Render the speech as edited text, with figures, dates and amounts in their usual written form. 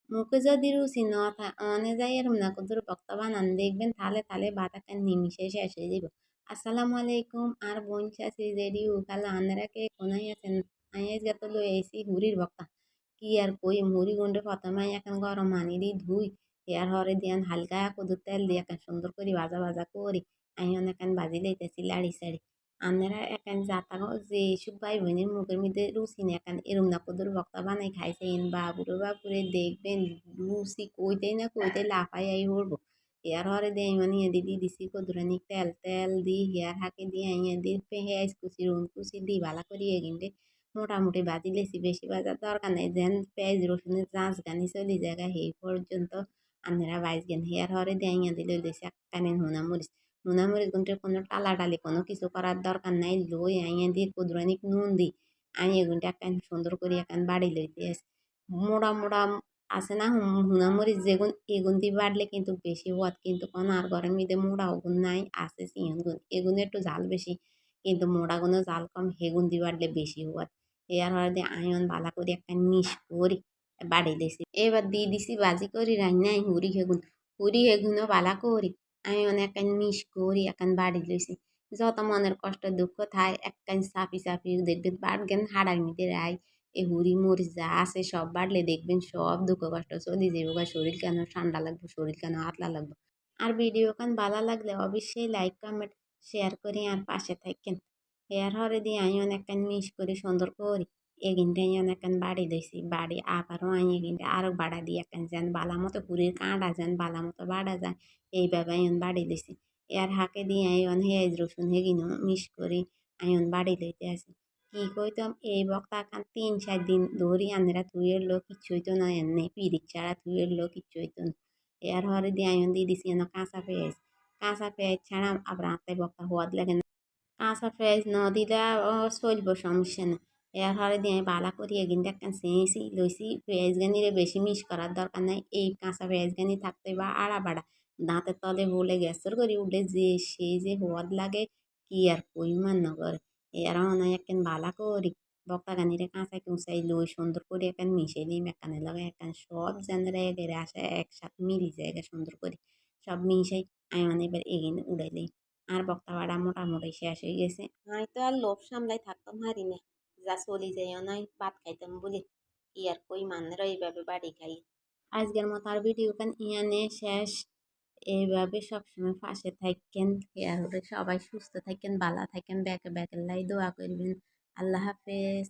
মুখে যদি রুচি না অনে যাই এরম না কুদুর বক্তা বানান দেখবেন থালে থালে ভাত একটা নিমিশে শেষ হয়ে যাব। আসসালামু আলাইকুম আর বোন চাচি রেডি কালা আন্দারা কে কোনাই আছেন। আইয়াজ গেত লই আইছি হুরির বক্তা কি আর কই মুড়ি গুন্ডে প্রথমে এখন গরম পানি দি ধুই এর হরে দিয়ান হালকা কুদুর তেল দিয়ে এখন সুন্দর করে ভাজা ভাজা করি আইন এখন ভাজি লইতেছি লাড়ি সাড়ি আপনারা এখন জাতা যে সব ভাই বোনের মুখের মধ্যে রুচি না এখন এরম না কুদুর বক্তা বানাই খাইছেন বাবুরে বাবুরে দেখবেন রুচি কইতেই না কইতে লাফাই আই উড়বো এর হরে দিয়ে মানে দিদি দিছি কুদুরানি তেল তেল দি হেয়ার হাঁকে দিয়ে আইয়া দি পেঁয়াজ কুচি রুন কুচি দি ভালা করি এগিনটে মোটামুটি ভাজি লেছি বেশি ভাজার দরকার নাই যেন পেঁয়াজ রসুনের জাঁচ গানি চলি জায়গা সেই পর্যন্ত আপনারা ভাজবেন হেয়ার হরে দিয়ে আইয়া দিলে লেছি একখানে নুনামরিচ গুনতে কোনো টালাটালি কোনো কিছু করার দরকার নাই লই আইয়া দিয়ে কুদরানিক নুন দি আইয়া গুনতে একখান সুন্দর করে একখান বাড়ি লইতে আছে মোড়া মোড়া আছে না হুনামরিচ যেগুন এগুন দিয়ে বাড়লে কিন্তু বেশি হওয়াত কিন্তু কোনো আর ঘরের মধ্যে মোড়া ওগুন নাই আছে সিয়ন গুণ এগুন একটু জাল বেশি কিন্তু মোড়া গুলো জাল কম হেগুন দিয়ে বাড়লে বেশি হওয়াত এর হরে আয়ন বালা করে একটা মিশ করি বাড়ি দিছি এবার দিয়ে দিছি বাজি করি রান্নাই হুরি হেগুনও বালা করি আয়ন একখান মিশ করি একখান বাড়ি লইছি যত মনের কষ্ট দুঃখ থায় একখান চাপি চাপি দেখবেন বাড়গেন হাড়ার মিটে রায় এই হুড়ি মরিচ যা আছে সব বাড়লে দেখবেন সব দুঃখ কষ্ট চলে যাবো বা শরীর কেন ঠান্ডা লাগবে শরীর কেন হাতলা লাগবে আর ভিডিও কান ভালো লাগলে অবশ্যই লাইক কমেন্ট শেয়ার করি আর পাশে থাকেন এর হরে দিয়ে আমি অনেকখান মিস করি সুন্দর করি এগিনটা অনেকখান বাড়ি দিয়েছি বাড়ি আবারও আমি এগিনটা আরও বাড়া দিয়ে একখান যেন বালা মতো পুরীর কাঁটা যেন বালা মতো বাড়া যায় এইভাবে আমি বাড়ি দিয়েছি এর হাঁকে দিয়ে আমি হেঁয়াজ রসুন হেগিনও মিস করি আমি বাড়ি লইতে আসি কি কইতাম এই বক্তা খান 3-4 দিন ধরি আন্ধারা থুয়ের লোক কিচ্ছু হইতো না এমনি পিরিক ছাড়া থুয়ের লোক কিচ্ছু হইতো না এর হরে দিয়ে আয়ন দিয়ে দিছি এনে কাঁচা পেঁয়াজ ছাড়া আবার আত্মায় বক্তা হওয়াদ লাগে না কাঁচা পেঁয়াজ ন দিলে চলবো সমস্যা না এর হরে দিয়ে বালা করি এগিনটা একটা চেয়েছি লইছি পেঁয়াজ গানিরে বেশি মিস করার দরকার নাই এই কাঁচা পেঁয়াজ গানি থাকতে বা আড়া বাড়া দাঁতের তলে বলে গ্যাসের করি উঠে যে সেই যে হওয়াদ লাগে কি আর পরিমাণ নগর এরা অনেক একখান বালা করি বক্তা গানিরে কাঁচা কুচাই লই সুন্দর করে একখান মিশাই দিই একখানের লগে একখান সব যেন রেগে আসে একসাথে মিলি যায় সুন্দর করে সব মিশাই আমি মানে এবার এগিন উড়াইলেই আর বক্তা বাড়া মোটামুটি শেষ হয়ে গেছে আমি তো আর লোভ সামলাই থাকতাম হারি না যা চলি যাইও নাই ভাত খাইতাম বলি কি আর কই মানেরও এইভাবে বাড়ি খাই আজকের মতো আর ভিডিও কান ইয়ানে শেষ এইভাবে সবসময় পাশে থাকেন আর সবাই সুস্থ থাকেন ভালো থাকেন ব্যাকে ব্যাকের লাই দোয়া করবেন আল্লাহ হাফেজ